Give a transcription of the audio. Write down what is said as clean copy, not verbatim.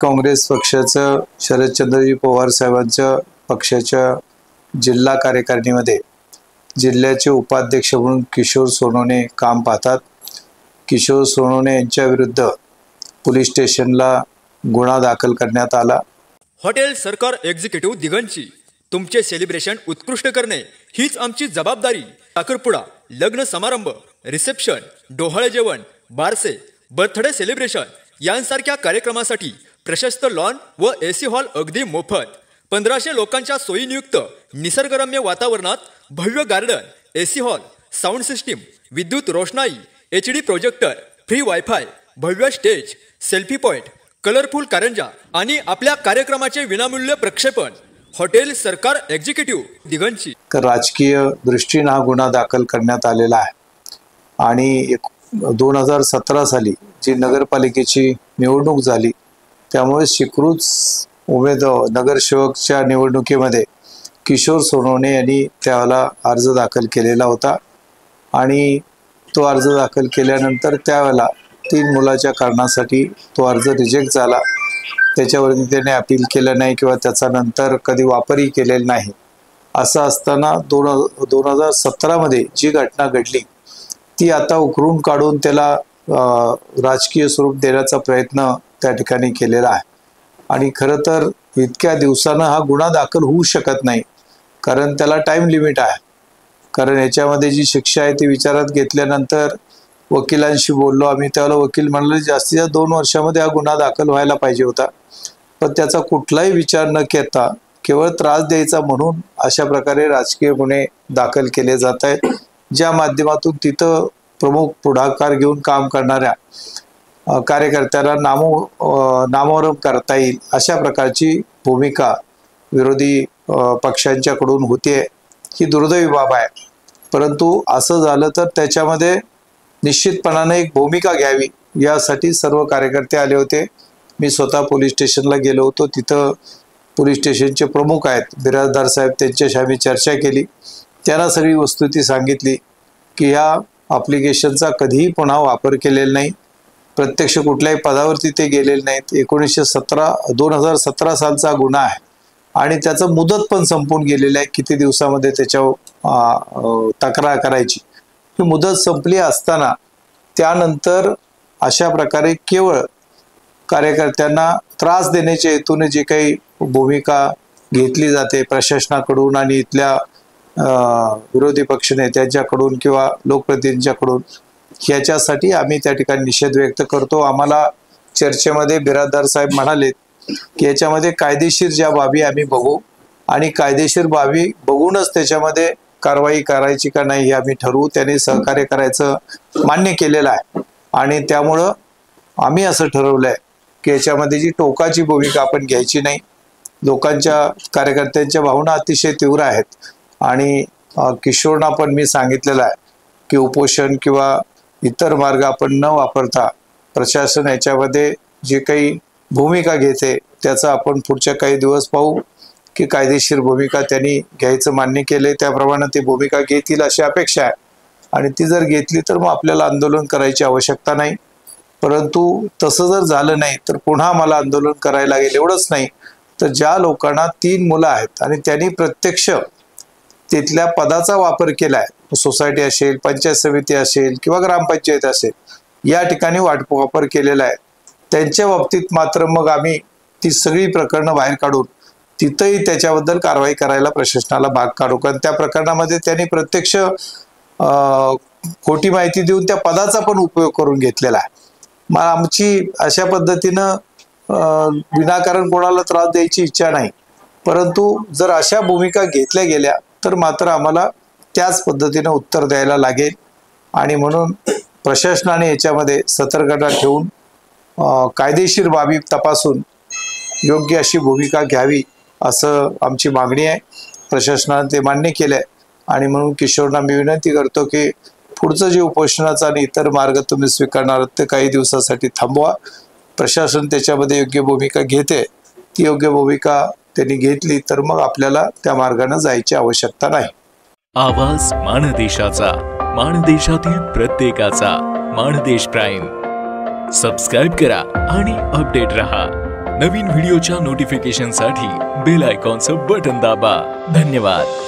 काँग्रेस पक्षाचं शरदचंद्रजी पवार साहेबांच्या पक्षाच्या जिल्हा कार्यकारिणीमध्ये जिल्ह्याचे उपाध्यक्ष म्हणून किशोर सोनवणे काम पाहतात। किशोर सोनवणे यांच्या विरुद्ध पोलीस स्टेशनला गुन्हा दाखल करण्यात आला। हॉटेल सरकार एक्झिक्युटिव्ह दिगंची तुमचे सेलिब्रेशन उत्कृष्ट करणे हीच आमची जबाबदारी। साखरपुडा, लग्न समारंभ, रिसेप्शन, डोहाळे जेवण, बारसे, बर्थडे सेलिब्रेशन यांसारख्या कार्यक्रमासाठी प्रशस्त लॉन व एसी हॉल अगदी मोफत। 1500 लोकांच्या सोयीनियुक्त निसर्गरम्य वातावरणात भव्य garden, AC hall, sound system, विद्युत रोषणाई, HD प्रोजेक्टर, फ्री वायफाय, भव्य stage, selfie point, colourful Karanja आणि आपल्या कार्यक्रमाचे विनामूल्य प्रक्षेपण। हॉटेल सरकार एक्झिक्युटिव्ह दिगंची। राजकीय दृष्टीने हा गुन्हा दाखल करण्यात आलेला आहे आणि 2017 साली जी नगरपालिकेची निवडणूक झाली त्यामुळे स्वीकृत उमेदवार नगरसेवकच्या निवडणुकीमध्ये किशोर सोनवणे यांनी त्यावेळेला अर्ज दाखल केलेला होता आणि तो अर्ज दाखल केल्यानंतर त्यावेळेला 3 मुलाच्या कारणासाठी तो अर्ज रिजेक्ट झाला। त्याच्यावरती त्याने अपील केलं नाही किंवा त्याचा नंतर कधी वापरही केलेला नाही। असं असताना 2017 मध्ये जी घटना घडली ती आता उकरून काढून त्याला राजकीय स्वरूप देण्याचा प्रयत्न त्या ठिकाणी केलेला आहे आणि खरं तर इतक्या दिवसानं हा गुन्हा दाखल होऊ शकत नाही, कारण त्याला टाइम लिमिट आहे। कारण याच्यामध्ये जी शिक्षा आहे ती विचारात घेतल्यानंतर वकिलांशी बोललो आम्ही, त्यावेळेला वकील म्हणाले जास्तीत जास्त 2 वर्षामध्ये हा गुन्हा दाखल व्हायला पाहिजे होता, पण त्याचा कुठलाही विचार न करता केवळ त्रास द्यायचा म्हणून अशा प्रकारे राजकीय गुन्हे दाखल केले जात आहेत, ज्या माध्यमातून तिथं प्रमुख पुढाकार घेऊन काम करणाऱ्या कार्यकर्त्याला नामोहरम करता येईल अशा प्रकारची भूमिका विरोधी पक्षांच्याकडून होते। ही दुर्दैवी बाब आहे, परंतु असं झालं तर त्याच्यामध्ये निश्चितपणाने एक भूमिका घ्यावी यासाठी सर्व कार्यकर्ते आले होते। मी स्वतः पोलीस स्टेशनला गेलो होतो, तिथं पोलीस स्टेशनचे प्रमुख आहेत बिराजदार साहेब, त्यांच्याशी आम्ही चर्चा केली। त्यांना सगळी वस्तुस्थिती सांगितली की ह्या ॲप्लिकेशनचा कधीही पुन्हा वापर केलेला नाही, प्रत्यक्ष कुठल्याही पदावरती ते गेलेले नाहीत। 2017 सालचा गुन्हा आहे आणि त्याचं मुदत पण संपून गेलेलं आहे, किती दिवसामध्ये त्याच्यावर तक्रार करायची ही मुदत संपली असताना त्यानंतर अशा प्रकारे केवळ कार्यकर्त्यांना त्रास देण्याच्या हेतूने जे काही भूमिका घेतली जाते प्रशासनाकडून आणि इथल्या विरोधी पक्ष नेत्यांच्याकडून किंवा लोकप्रतिनिधींच्याकडून, ह्याच्यासाठी आम्ही त्या ठिकाणी निषेध व्यक्त करतो। आम्हाला चर्चेमध्ये बिराजदार साहेब म्हणाले की याच्यामध्ये कायदेशीर ज्या बाबी आम्ही बघू आणि कायदेशीर बाबी बघूनच त्याच्यामध्ये कारवाई करायची का नाही हे आम्ही ठरवू। त्यांनी सहकार्य करायचं मान्य केलेलं आहे आणि त्यामुळं आम्ही असं ठरवलं आहे की याच्यामध्ये जी टोकाची भूमिका आपण घ्यायची नाही। लोकांच्या कार्यकर्त्यांच्या भावना अतिशय तीव्र आहेत आणि किशोरना पण मी सांगितलेलं आहे की उपोषण किंवा इतर मार्ग आपण न वापरता प्रशासन याच्यामध्ये जे काही भूमिका घेते त्याचा आपण पुढच्या काही दिवस पाहू की कायदेशीर भूमिका त्यांनी घ्यायचं मान्य केले, त्याप्रमाणे ती भूमिका घेतील अशी अपेक्षा आहे आणि ती जर घेतली तर मग आपल्याला आंदोलन करायची आवश्यकता नाही। परंतु तसं जर झालं नाही तर पुन्हा मला आंदोलन करायला लागेल। एवढंच नाही तर ज्या लोकांना 3 मुलं आहेत आणि त्यांनी प्रत्यक्ष तिथल्या पदाचा वापर केलाय, सोसायटी असेल, पंचायत समिती असेल किंवा ग्रामपंचायत असेल, या ठिकाणी वापर केलेला आहे, त्यांच्या बाबतीत मात्र मग आम्ही ती सगळी प्रकरणं बाहेर काढून तिथंही त्याच्याबद्दल कारवाई करायला प्रशासनाला भाग काढू। कारण त्या प्रकरणामध्ये त्यांनी प्रत्यक्ष खोटी माहिती देऊन त्या पदाचा पण उपयोग करून घेतलेला आहे। मग आमची अशा पद्धतीनं विनाकारण कोणाला त्रास द्यायची इच्छा नाही, परंतु जर अशा भूमिका घेतल्या गेल्या तर मात्र आम्हाला त्याच पद्धतीने उत्तर द्यायला लागेल आणि म्हणून प्रशासनाने याच्यामध्ये सतर्कता ठेवून कायदेशीर बाबी तपासून योग्य अशी भूमिका घ्यावी असं आमची मागणी आहे। प्रशासनाने ते मान्य केलंय आणि म्हणून किशोरना मी विनंती करतो की पुढचं जे उपोषणाचा आणि इतर मार्ग तुम्ही स्वीकारणार ते काही दिवसासाठी थांबवा। प्रशासन त्याच्यामध्ये योग्य भूमिका घेते, ती योग्य भूमिका त्यांनी घेतली तर मग आपल्याला त्या मार्गाने जायची आवश्यकता नाही। आवाज माणदेशाचा, माणदेशातील प्रत्येकाचा, माणदेश प्राईम। सबस्क्राइब करा आणि अपडेट रहा। नवीन व्हिडिओच्या नोटिफिकेशनसाठी बेल आयकॉनचं बटन दाबा. धन्यवाद.